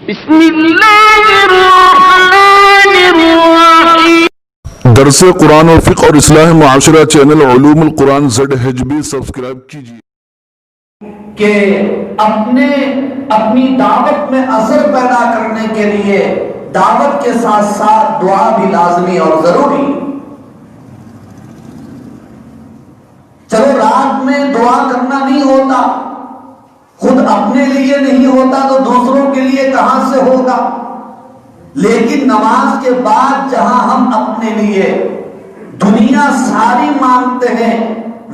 بسم اللہ الرحمن الرحیم۔ درس قرآن و فقہ اور اصلاح معاشرہ چینل علوم القرآن ZHB سبسکرائب کیجیے کہ اپنی دعوت میں اثر پیدا کرنے کے لیے دعوت کے ساتھ ساتھ دعا بھی لازمی اور ضروری۔ چلو رات میں دعا کرنا نہیں ہوتا، خود اپنے لیے نہیں ہوتا تو دوسروں کے لیے کہاں سے ہوگا؟ لیکن نماز کے بعد جہاں ہم اپنے لیے دنیا ساری مانگتے ہیں،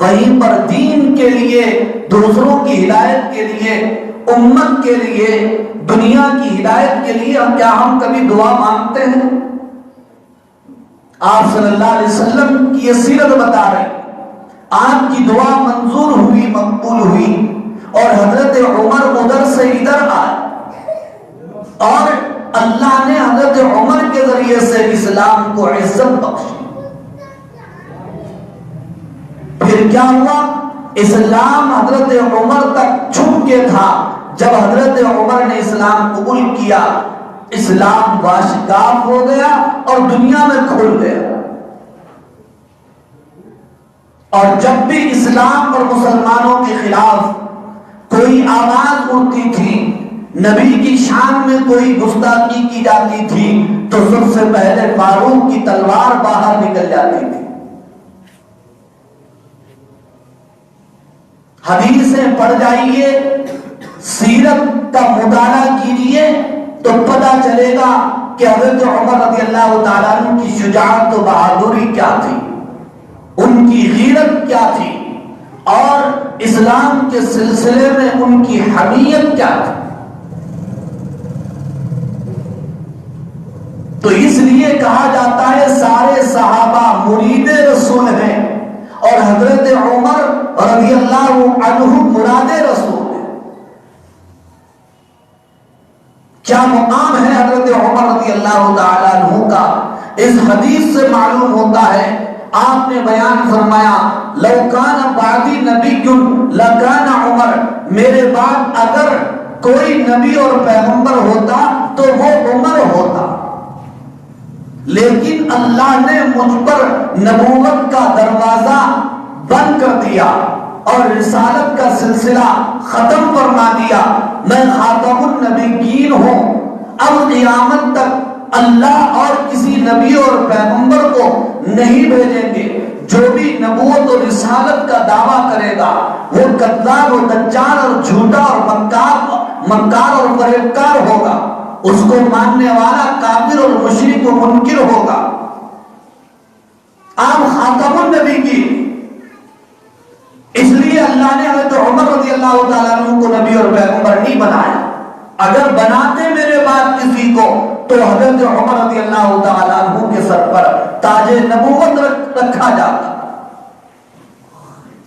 وہیں پر دین کے لیے، دوسروں کی ہدایت کے لیے، امت کے لیے، دنیا کی ہدایت کے لیے کیا ہم کبھی دعا مانگتے ہیں؟ آپ صلی اللہ علیہ وسلم کی یہ سیرت بتا رہے ہیں، آپ کی دعا منظور ہوئی، مقبول ہوئی، اور حضرت عمر ادھر سے ادھر آئے اور اللہ نے حضرت عمر کے ذریعے سے اسلام کو عزت بخشی۔ پھر کیا ہوا؟ اسلام حضرت عمر تک چھپ کے تھا، جب حضرت عمر نے اسلام قبول کیا، اسلام واشگاف ہو گیا اور دنیا میں کھل گیا۔ اور جب بھی اسلام اور مسلمانوں کے خلاف کوئی آواز اٹھتی تھی، نبی کی شان میں کوئی گستاخی کی جاتی تھی، تو سب سے پہلے فاروق کی تلوار باہر نکل جاتی تھی۔ حدیثیں پڑھ جائیے، سیرت کا مطالعہ کیجیے تو پتہ چلے گا کہ حضرت عمر رضی اللہ تعالیٰ عنہ کی شجاعت و بہادری کیا تھی، ان کی غیرت کیا تھی، اور اسلام کے سلسلے میں ان کی حمیت کیا تھی۔ تو اس لیے کہا جاتا ہے سارے صحابہ مرید رسول ہیں اور حضرت عمر رضی اللہ عنہ مراد رسول ہیں۔ کیا مقام ہے حضرت عمر رضی اللہ تعالیٰ عنہ کا؟ اس حدیث سے معلوم ہوتا ہے، آپ نے بیان فرمایا لو کان بعدی نبی لکان عمر، میرے بعد اگر کوئی نبی اور پیغمبر ہوتا تو وہ عمر ہوتا، لیکن اللہ نے مجھ پر نبوت کا دروازہ بند کر دیا اور رسالت کا سلسلہ ختم فرما دیا، میں خاتم النبیین ہوں، اب قیامت تک اللہ اور کسی نبی اور پیغمبر کو نہیں بھیجیں گے۔ جو بھی نبوت اور رسالت کا دعویٰ کرے گا وہ کذاب و دجال اور جھوٹا اور مکار اور فریبکار ہوگا، اس کو ماننے والا کافر اور مشرک و منکر ہوگا۔ آپ خاتم النبی کی، اس لیے اللہ نے حضرت عمر رضی اللہ تعالیٰ عنہ کو نبی اور پیغمبر نہیں بنایا۔ اگر بناتے میرے بعد کسی کو تو حضرت عمر رضی اللہ تعالیٰ عنہ کے سر پر تاج نبوت رکھا جاتا۔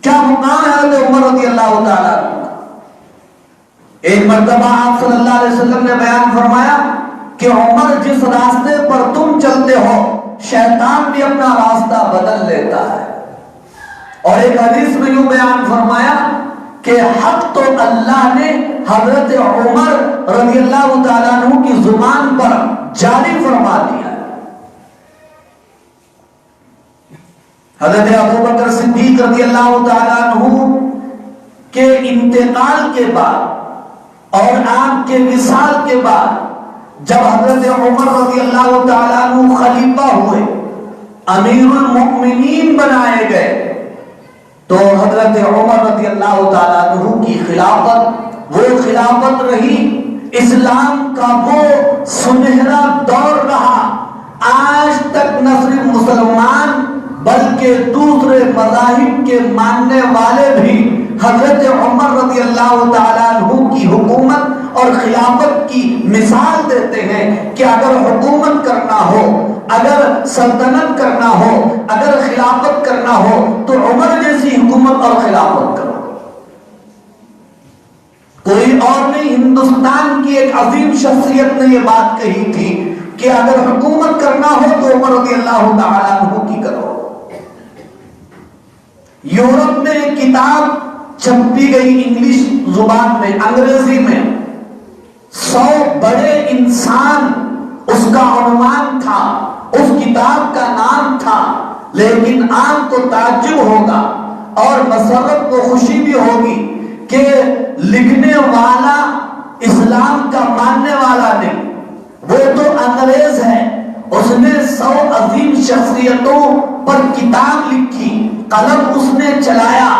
کیا مقام ہے حضرت عمر رضی اللہ تعالیٰ عنہ؟ ایک مرتبہ آپ صلی اللہ علیہ وسلم نے بیان فرمایا کہ عمر جس راستے پر تم چلتے ہو شیطان بھی اپنا راستہ بدل لیتا ہے۔ اور ایک حدیث میں یوں بیان فرمایا کہ حق تو اللہ نے حضرت عمر رضی اللہ تعالیٰ عنہ کی زبان پر جاری فرما دیا۔ حضرت ابوبکر صدیق رضی اللہ تعالیٰ عنہ کے انتقال کے بعد اور آپ کے وصال کے بعد جب حضرت عمر رضی اللہ تعالیٰ عنہ خلیفہ ہوئے، امیر المؤمنین بنائے گئے، تو حضرت عمر رضی اللہ تعالیٰ عنہ کی خلافت وہ خلافت رہی، اسلام کا وہ سنہرا دور رہا۔ آج تک نہ صرف مسلمان بلکہ دوسرے مذاہب کے ماننے والے بھی حضرت عمر رضی اللہ تعالیٰ عنہ کی حکومت اور خلافت کی مثال دیتے ہیں کہ اگر حکومت کرنا ہو، اگر سلطنت کرنا ہو، اگر خلافت کرنا ہو تو عمر جیسی حکومت اور خلافت کرو۔ کوئی اور نہیں، ہندوستان کی ایک عظیم شخصیت نے یہ بات کہی تھی کہ اگر حکومت کرنا ہو تو عمر رضی اللہ تعالیٰ عنہ کی کرو۔ یورپ میں ایک کتاب چھپی گئی انگلش زبان میں، انگریزی میں، 100 بڑے انسان اس کا عنوان تھا، اس کتاب کا نام تھا، لیکن آپ کو تعجب ہوگا اور مسرت کو خوشی بھی ہوگی کہ لکھنے والا اسلام کا ماننے والا نہیں، وہ تو انگریز ہے۔ اس نے 100 عظیم شخصیتوں پر کتاب لکھی، قلم اس نے چلایا۔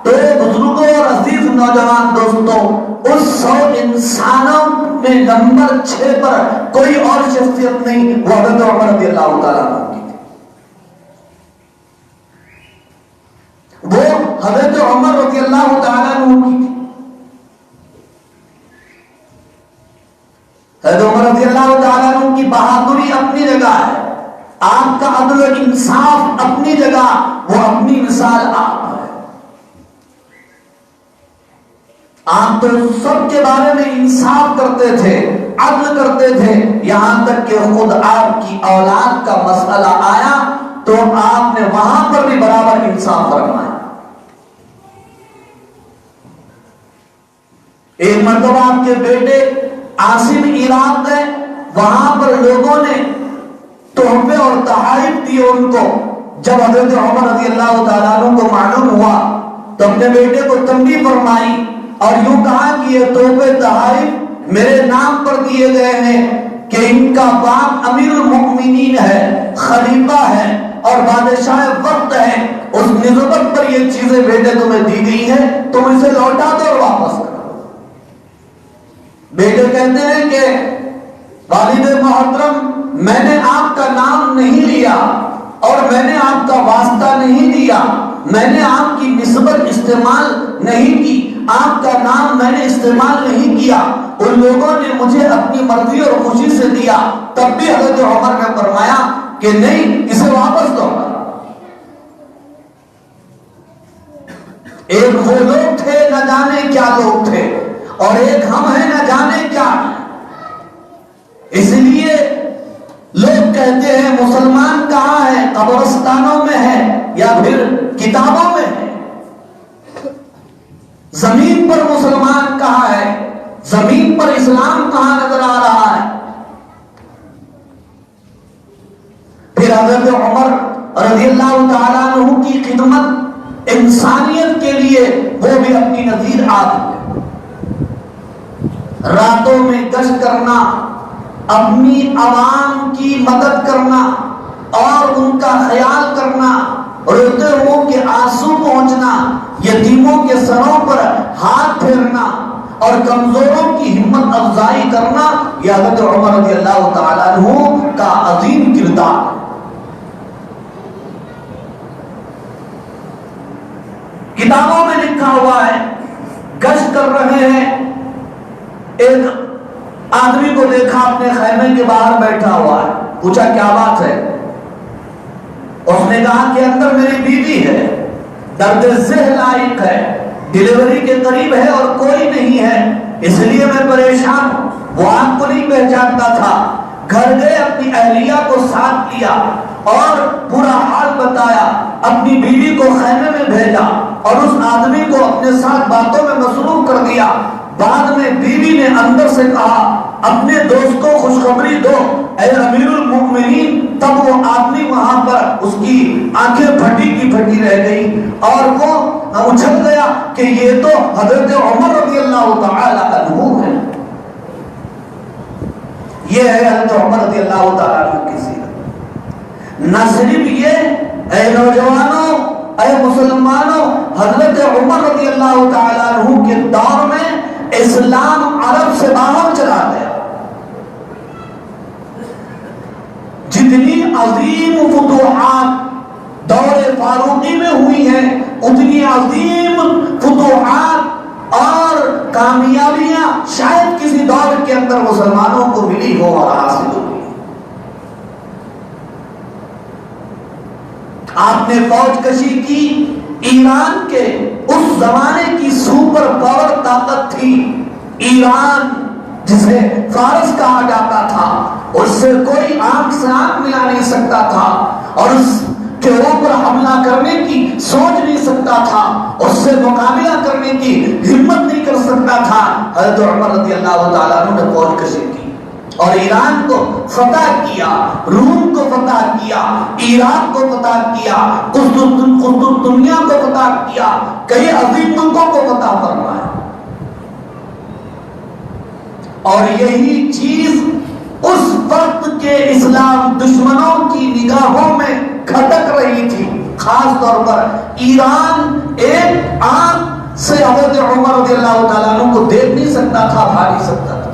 تو بزرگوں اور عزیز نوجوان دوستوں، اس 100 انسانوں میں نمبر 6 پر کوئی اور شخصیت نہیں، وہ حضرت عمر رضی اللہ تعالیٰ عنہ کی تھی۔ وہ حضرت عمر رضی اللہ تعالیٰ عنہ کی تھی۔ حضرت عمر رضی اللہ تعالیٰ عنہ کی بہادری اپنی جگہ ہے، آپ کا عدل و انصاف اپنی جگہ، وہ اپنی مثال آپ ہے۔ آپ تو سب کے بارے میں انصاف کرتے تھے، عدل کرتے تھے، یہاں تک کہ خود آپ کی اولاد کا مسئلہ آیا تو آپ نے وہاں پر بھی برابر انصاف فرمایا۔ ایک مرتبہ آپ کے بیٹے عاصم عراق گئے، وہاں پر لوگوں نے تحفے اور تحائف دیے ان کو۔ جب حضرت عمر رضی اللہ تعالیٰ عنہ کو معلوم ہوا تو اپنے بیٹے کو تنبیہ فرمائی اور یوں کہا کہ یہ تحفے تحائف میرے نام پر دیے گئے ہیں کہ ان کا باپ امیر المؤمنین ہے، خلیفہ ہے اور بادشاہ وقت ہے، اس نسبت پر یہ چیزیں بیٹے تمہیں دی گئی ہیں، تم اسے لوٹا دو اور واپس کرو۔ بیٹے کہتے ہیں کہ والد محترم، میں نے آپ کا نام نہیں لیا اور میں نے آپ کا واسطہ نہیں دیا، میں نے آپ کی نسبت استعمال نہیں کی، آپ کا نام میں نے استعمال نہیں کیا، ان لوگوں نے مجھے اپنی مرضی اور خوشی سے دیا۔ تب بھی حضرت عمر نے فرمایا کہ نہیں، اسے واپس دو۔ ایک وہ لوگ تھے نہ جانے کیا لوگ تھے، اور ایک ہم ہیں نہ جانے کیا۔ اس لیے لوگ کہتے ہیں مسلمان کہاں ہے، قبرستانوں میں ہے یا پھر کتابوں میں ہے؟ زمین پر مسلمان کہاں ہے، زمین پر اسلام کہاں نظر آ رہا ہے؟ پھر حضرت عمر رضی اللہ تعالیٰ عنہ کی خدمت انسانیت کے لیے وہ بھی اپنی نظیر آتی ہے۔ راتوں میں گشت کرنا، اپنی عوام کی مدد کرنا اور ان کا خیال کرنا، روتے ہوں کہ آنسو پہنچنا، یتیموں کے سروں پر ہاتھ پھیرنا اور کمزوروں کی ہمت افزائی کرنا، یہ حضرت عمر رضی اللہ تعالیٰ عنہ کا عظیم کردار ہے۔ کتابوں میں لکھا ہوا ہے، گشت کر رہے ہیں، ایک آدمی کو دیکھا اپنے خیمے کے باہر بیٹھا ہوا ہے، پوچھا کیا بات ہے؟ اس نے کہا کہ اندر میری بیوی ہے، درد ذہ لائق ہے، ڈیلیوری کے قریب ہے اور کوئی نہیں ہے، اس لیے میں پریشان ہوں۔ وہ آپ کو نہیں پہچانتا تھا، گھر گئے، اپنی اہلیہ کو ساتھ لیا اور پورا حال بتایا، اپنی بیوی کو خیمے میں بھیجا اور اس آدمی کو اپنے ساتھ باتوں میں مصروف کر دیا۔ بعد میں بیوی نے اندر سے کہا اپنے دوست کو خوشخبری دو اے امیر المؤمنین۔ تب وہ آدمی وہاں پر اس کی آنکھیں پھٹی کی پھٹی رہ گئی اور وہ اچھل گیا کہ یہ تو حضرت عمر رضی اللہ تعالیٰ عنہ ہے۔ یہ ہے حضرت عمر رضی اللہ تعالیٰ عنہ کی سیرت۔ نہ صرف یہ، اے نوجوانوں، اے مسلمانوں، حضرت عمر رضی اللہ تعالیٰ عنہ کے دور میں اسلام عرب سے باہر چلا گیا۔ جتنی عظیم فتوحات دور فاروقی میں ہوئی ہیں، اتنی عظیم فتوحات اور کامیابیاں شاید کسی دور کے اندر مسلمانوں کو ملی ہو اور حاصل ہوئی۔ آپ نے فوج کشی کی، ایران کے اس زمانے کی سپر پاور طاقت تھی ایران، جسے فارس کہا جاتا تھا، اس سے کوئی آنکھ سے آنکھ ملا نہیں سکتا تھا، اور اس کہ وہ پر حملہ کرنے کی سوچ نہیں سکتا تھا، اس سے مقابلہ کرنے کی ہمت نہیں کر سکتا تھا، حضرت عمر رضی اللہ تعالیٰ عنہ نے فوج کشی کی اور ایران کو فتح کیا، روم کو فتح کیا، عراق کو فتح کیا، دنیا کو فتح کیا، کئی عظیم ملکوں کو فتح فرمایا. اور یہی چیز اس وقت کے اسلام دشمنوں کی نگاہوں میں کھٹک رہی تھی. خاص طور پر ایران ایک آنکھ سے حضرت عمر رضی اللہ تعالیٰ عنہ کو دیکھ نہیں سکتا تھا، بھا نہیں سکتا تھا.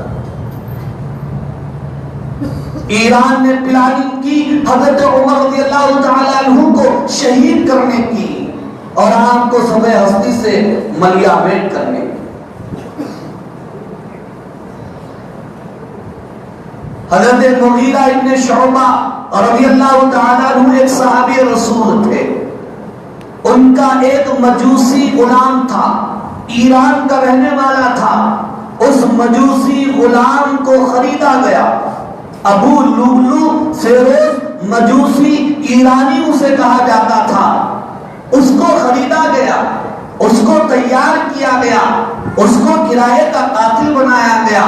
ایران نے پلاننگ کی حضرت عمر رضی اللہ تعالیٰ عنہ کو شہید کرنے کی اور آپ کو سب ہستی سے ملیامین کرنے کی. حضرت مغیرہ ابن شعبہ رضی اللہ تعالیٰ عنہ ایک صحابی رسول تھے. ان کا ایک مجوسی غلام تھا، ایران کا رہنے والا تھا. اس مجوسی غلام کو خریدا گیا. ابو لولو فیروز مجوسی ایرانی اسے کہا جاتا تھا. اس کو خریدا گیا، اس کو تیار کیا گیا، اس کو کرائے کا قاتل بنایا گیا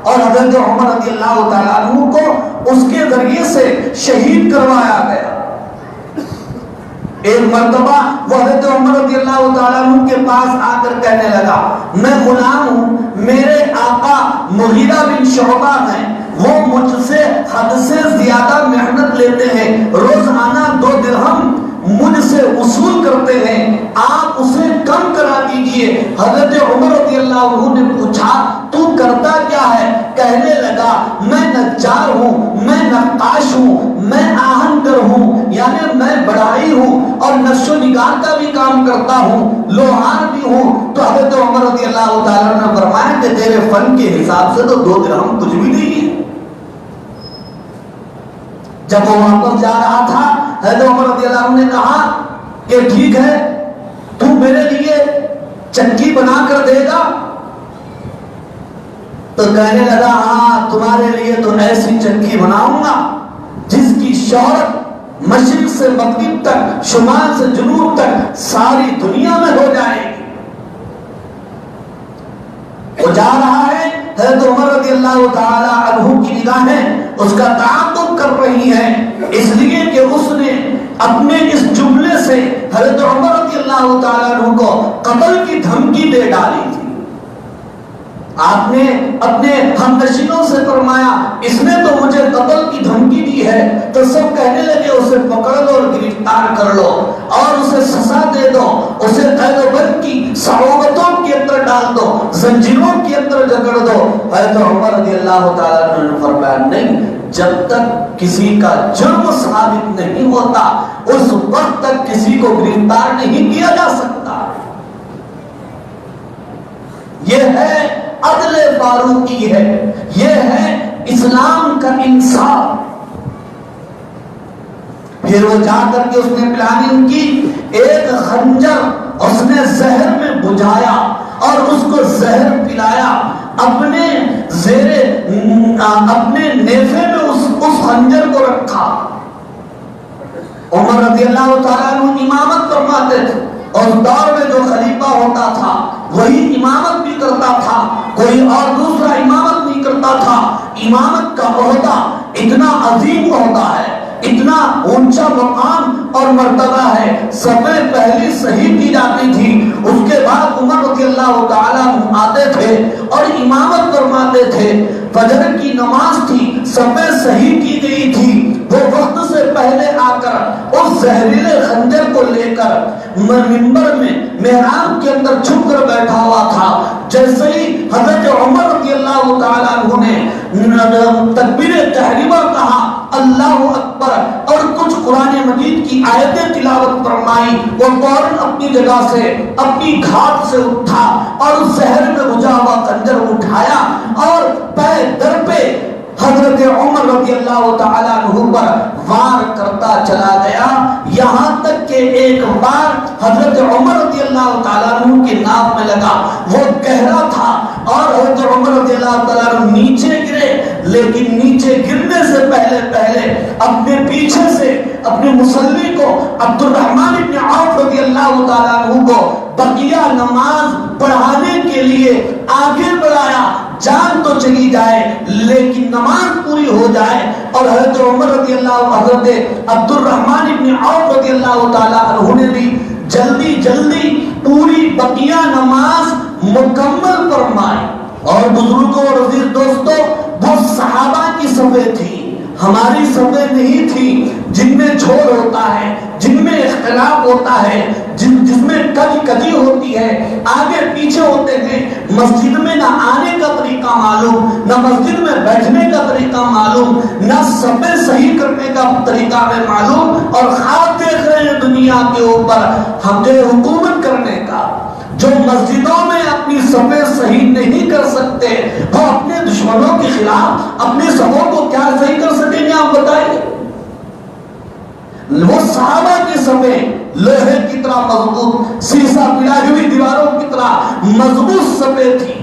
اور حضرت عمر رضی اللہ تعالیٰ عنہ کو اس کے ذریعے سے شہید کروایا گیا. ایک مرتبہ وہ حضرت عمر رضی اللہ تعالیٰ عنہ کے پاس آ کر کہنے لگا، میں غلام ہوں، میرے آقا مغیرہ بن شعبہ ہیں، وہ مجھ سے حد سے زیادہ محنت لیتے ہیں، روزانہ 2 درہم مجھ سے وصول کرتے ہیں، آپ اسے کم کرا دیجئے. حضرت عمر رضی اللہ عنہ نے پوچھا تو کرتا کیا ہے؟ کہنے لگا میں نجار ہوں، میں نقاش ہوں، میں آہنگر ہوں، یعنی میں بڑھائی ہوں اور نقش و نگار کا بھی کام کرتا ہوں، لوہار بھی ہوں. تو حضرت عمر رضی اللہ تعالیٰ نے فرمایا کہ تیرے فن کے حساب سے تو 2 درہم کچھ بھی نہیں ہے. جب وہ واپس جا رہا تھا حضرت عمر رضی اللہ عنہ نے کہا کہ ٹھیک ہے تو میرے لیے چکی بنا کر دے گا؟ تو کہنے لگا ہاں تمہارے لیے تو ایسی چکی بناؤں گا جس کی شہرت مشرق سے مغرب تک، شمال سے جنوب تک ساری دنیا میں ہو جائے گی. وہ جا رہا ہے، حضرت عمر رضی اللہ تعالی عنہ کی نگاہیں اس کا تعاقب کر رہی ہیں، اس لیے کہ اس نے اپنے اس جملے سے حضرت عمر رضی اللہ تعالی عنہ کو قتل کی دھمکی دے ڈالی تھی. آپ نے اپنے ہمنشینوں سے فرمایا اس نے تو مجھے قتل کی دھمکی دی ہے. تو سب کہنے لگے اسے پکڑ لو اور گرفتار کر لو اور اسے سزا دے دو، اسے قید و بند کی صعوبتوں کے اندر ڈال دو، زنجیروں کے اندر جکڑ دو. حضرت عمر رضی اللہ تعالیٰ عنہ نے فرمایا نہیں، جب تک کسی کا جرم ثابت نہیں ہوتا اس وقت تک کسی کو گرفتار نہیں کیا جا سکتا. یہ ہے عدل فاروقی ہے، یہ ہے اسلام کا انصاف. پھر وہ جا کر کے اس نے پلاننگ کی، ایک خنجر اس نے زہر میں بجھایا اور اس کو زہر پلایا، اپنے اپنے نیفے میں اس خنجر کو رکھا. عمر رضی اللہ تعالیٰ عنہ امامت فرماتے تھے اور اس دور میں جو خلیفہ ہوتا تھا وہی امامت بھی کرتا تھا، کوئی اور دوسرا امامت نہیں کرتا تھا. امامت کا عہدہ اتنا عظیم عہدہ ہے، اتنا اونچا مقام اور مرتبہ ہے. صفیں پہلی صحیح کی جاتی تھی، اس کے بعد عمر رضی اللہ تعالیٰ عنہ آتے تھے اور امامت فرماتے تھے. فجر کی نماز تھی، صفیں صحیح کی گئی تھی، وہ وقت سے پہلے آ کر اس زہریلے خنجر کو لے کر منبر میں محراب کے اندر چھپ کر بیٹھا ہوا تھا. جیسے ہی حضرت عمر رضی اللہ تعالیٰ عنہ نے تکبیر تحریمہ کہا، اللہ اکبر، اور کچھ قرآن مجید کی آیتیں تلاوت فرمائی، وہ فوراً اپنی جگہ سے اپنی گھاٹ سے اٹھا اور اس زہر میں بجھا ہوا خنجر اٹھایا اور پے در پہ حضرت عمر رضی اللہ تعالیٰ عنہ پر وار کرتا چلا گیا، یہاں تک کہ ایک بار حضرت عمر رضی اللہ تعالیٰ عنہ کی ناک میں لگا. وہ گہرا تھا اور حضرت عمر رضی اللہ تعالیٰ عنہ نیچے گرے، لیکن نیچے گرنے سے پہلے اپنے پیچھے سے اپنے مصلی کو عبد الرحمن بن عوف رضی اللہ تعالیٰ عنہ کو بقیہ نماز پڑھانے کے لیے آگے بڑھایا. جان تو چلی جائے لیکن نماز پوری ہو جائے. اور حضرت عمر رضی اللہ حضرت عبد الرحمن بن عوف رضی اللہ تعالیٰ عنہ نے بھی جلدی پوری بقیہ نماز مکمل فرمائی. اور بزرگوں اور عزیز دوستوں، وہ صحابہ کی صفیں تھی، ہماری صفیں نہیں تھی جن میں جھوڑ ہوتا ہے، جن میں اختلاف ہوتا ہے، جس میں کجی ہوتی ہے، آگے پیچھے ہوتے ہیں. مسجد میں نہ آنے کا طریقہ معلوم، نہ مسجد میں بیٹھنے کا طریقہ معلوم، نہ صفیں صحیح کرنے کا طریقہ میں معلوم، اور خواب دیکھ رہے ہیں دنیا کے اوپر ہم حکومت کرنے کا. جو مسجدوں میں اپنی صفیں صحیح نہیں کر سکتے، وہ اپنے دشمنوں کے خلاف اپنی صفوں کو کیا صحیح کر سکیں گے؟ آپ بتائیے. وہ صحابہ کی صفیں لوہے کی طرح مضبوط، سیسا پلائی ہوئی دیواروں کی طرح مضبوط صفیں تھی.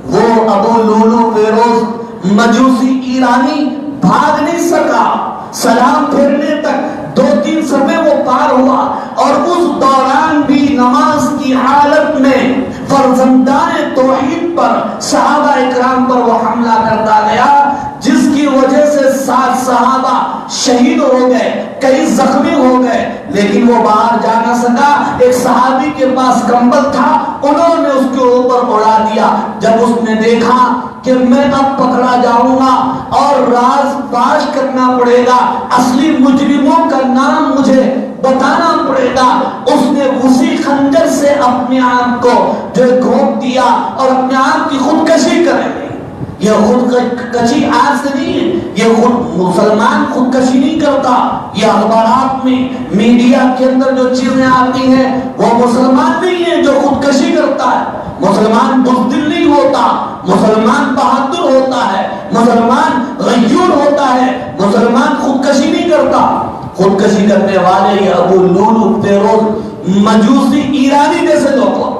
وہ ابو لولو فیروز مجوسی ایرانی بھاگ نہیں سکا. سلام پھیرنے تک 2-3 صفیں وہ پار ہوا، اور اس دوران بھی نماز کی حالت میں فرزندان توحید پر، صحابہ اکرام پر وہ حملہ کرتا گیا، جس کی وجہ سے 7 صحابہ شہید ہو گئے، کئی زخمی ہو گئے. لیکن وہ باہر جا نہ سکا. ایک صحابی کے پاس کمبل تھا، انہوں نے اس کے اوپر اڑا دیا. جب اس نے دیکھا کہ میں اب پکڑا جاؤں گا اور راز باز کرنا پڑے گا، اصلی مجرموں کا نام مجھے بتانا پڑے گا، اس نے اسی خنجر سے اپنے آپ کو جو گھونپ دیا اور اپنے آپ کی خودکشی کرے. یہ خودکشی آج سے نہیں ہے، یہ مسلمان خودکشی نہیں کرتا. یہ اخبارات میں، میڈیا کے اندر جو چیزیں آتی ہیں، وہ مسلمان نہیں ہے جو خودکشی کرتا ہے. مسلمان بزدل نہیں ہوتا، مسلمان بہادر ہوتا ہے، مسلمان غیور ہوتا ہے، مسلمان خودکشی نہیں کرتا. خودکشی کرنے والے یہ ابو لولو فیروز مجوسی ایرانی جیسے لوگ.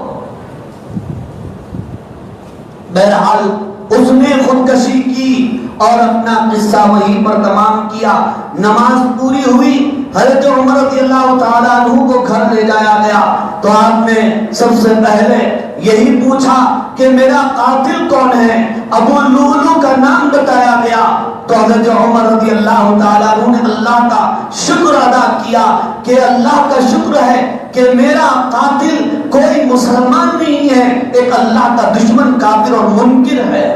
بہرحال اس نے خودکشی کی اور اپنا قصہ وہیں پر تمام کیا. نماز پوری ہوئی، حضرت عمر رضی اللہ تعالیٰ عنہ کو گھر لے جایا گیا. تو آپ نے سب سے پہلے یہی پوچھا کہ میرا قاتل کون ہے؟ ابو لولو کا نام بتایا گیا. تو حضرت عمر رضی اللہ تعالیٰ عنہ نے اللہ کا شکر ادا کیا کہ اللہ کا شکر ہے کہ میرا قاتل کوئی مسلمان نہیں ہے، ایک اللہ کا دشمن، کافر اور منکر ہے.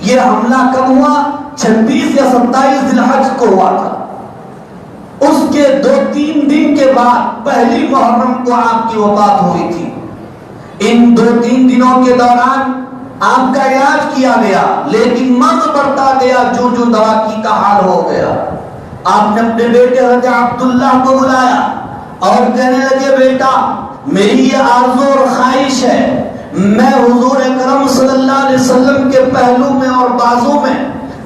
یہ حملہ کب ہوا؟ 26 یا 27 ذی الحج کو ہوا تھا. اس کے 2-3 دن کے بعد 1 محرم کو آپ کی وفات ہوئی تھی. ان 2-3 دنوں کے دوران آپ کا علاج کیا گیا، لیکن مرض بڑھتا گیا جو دوا کی کا حال ہو گیا. آپ نے اپنے بیٹے حضرت عبداللہ کو بلایا اور کہنے لگے، بیٹا میری یہ آرزو اور خواہش ہے، میں حضور اکرم صلی اللہ علیہ وسلم کے پہلو میں اور بازو میں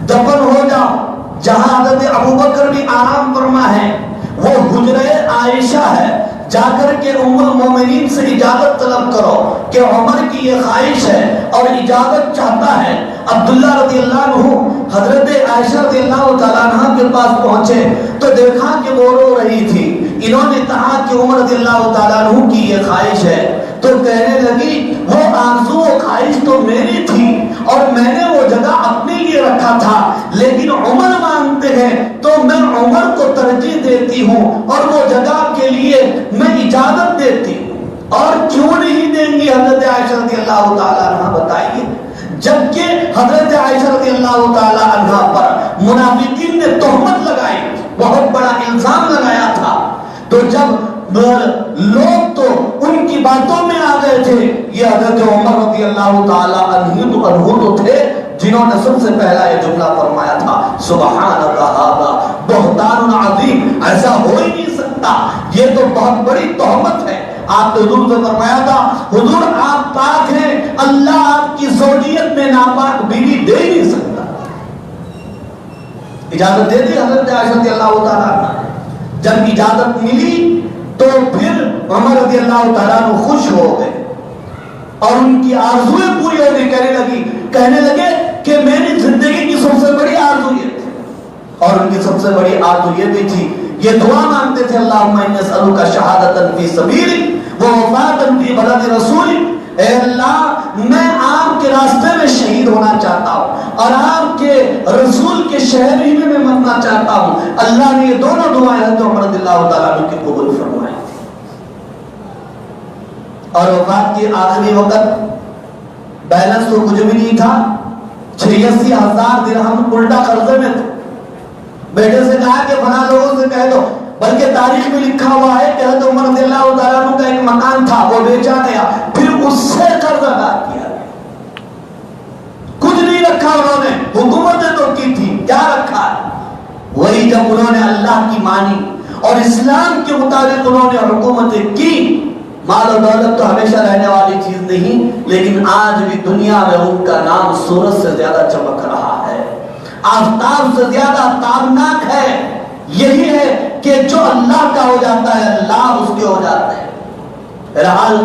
دفن ہو جاؤں. جہاں حضرت ابوبکر بھی آرام فرما ہے، وہ حجرہ عائشہ ہے، جا کر کے ام المومنین سے اجازت طلب کرو کہ عمر کی یہ خواہش ہے اور اجازت چاہتا ہے. عبداللہ رضی اللہ عنہ حضرت عائشہ رضی اللہ تعالیٰ عنہ کے پاس پہنچے تو دیکھا کہ وہ رو رہی تھی. انہوں نے کہا کہ عمر رضی اللہ تعالیٰ عنہ کی یہ خواہش ہے. تو کہنے لگی، وہ آرزو و خواہش تو میری تھی اور میں نے وہ جگہ اپنے لیے رکھا تھا، لیکن عمر مانگتے ہیں تو میں عمر کو ترجیح دیتی ہوں اور وہ جگہ کے لیے میں اجازت دیتی ہوں. اور کیوں نہیں دیں گی حضرت عائشہ رضی اللہ تعالیٰ عنہ؟ بتائیے. جبکہ حضرت عائشہ رضی اللہ تعالیٰ عنہ پر منافقین نے تہمت لگائی، بہت بڑا الزام لگایا تھا. تو جب لوگ تو ان کی باتوں میں آ گئے تھے، یہ حضرت عمر رضی اللہ تعالیٰ عنہ تو تھے جنہوں نے سب سے پہلا یہ جملہ فرمایا تھا، سبحان اللہ بہتان عظیم، ایسا ہو ہی نہیں سکتا، یہ تو بہت بڑی تہمت ہے. آپ نے حضور سے فرمایا تھا، حضور آپ پاک ہیں، اللہ آپ کی زوجیت میں ناپاک بیوی دے ہی نہیں سکتا. اجازت دے دی حضرت عائشہ رضی اللہ تعالیٰ عنہ. جب اجازت ملی تو پھر عمر رضی اللہ تعالیٰ عنہ خوش ہو گئے اور ان کی آرزویں پوری ہونے. کہنے لگی، کہنے لگے کہ میری زندگی کی سب سے بڑی آرزو یہ تھی، اور ان کی سب سے بڑی آرزو یہ بھی تھی، یہ دعا مانگتے تھے اللہم انی اسألک شہادۃ فی سبیلک ووفاۃ فی بلد رسولک، اے اللہ میں آپ کے راستے میں شہید ہونا چاہتا ہوں اور آپ کے رسول کے شہر ہی میں مرنا چاہتا ہوں۔ اللہ نے یہ دونوں دعائیں حضرت عمر رضی اللہ تعالیٰ عنہ کی قبول فرمائی تھی، اور وفات کے آخری وقت بیلنس تو کچھ بھی نہیں تھا، 86,000 درہم الٹا قرضے میں تھے۔ بیٹے سے کہا کہ فلاں لوگوں سے کہہ دو، بلکہ تاریخ میں لکھا ہوا ہے کہ حضرت عمر رضی اللہ تعالیٰ عنہ کا ایک مکان تھا، وہ بیچا گیا، پھر اس سے قرض ادا کیا گیا، کچھ نہیں رکھا انہوں نے، حکومتیں تو کی تھی، کیا رکھا ہے؟ وہی جب انہوں نے اللہ کی مانی اور اسلام کے مطابق انہوں نے حکومتیں کی، مال و دولت تو ہمیشہ رہنے والی چیز نہیں، لیکن آج بھی دنیا میں ان کا نام سورج سے زیادہ چمک رہا ہے، آفتاب سے زیادہ تابناک ہے۔ یہی ہے کہ جو اللہ کا ہو جاتا ہے اللہ اس کے ہو جاتے ہیں۔ بہرحال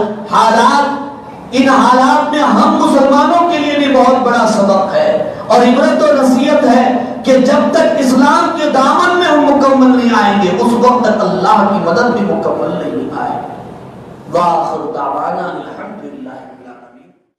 ان حالات میں ہم مسلمانوں کے لیے بھی بہت بڑا سبق ہے اور عبرت و نصیحت ہے کہ جب تک اسلام کے دامن میں ہم مکمل نہیں آئیں گے اس وقت تک اللہ کی مدد بھی مکمل نہیں آئے۔ وآخر دعوانا الحمدللہ۔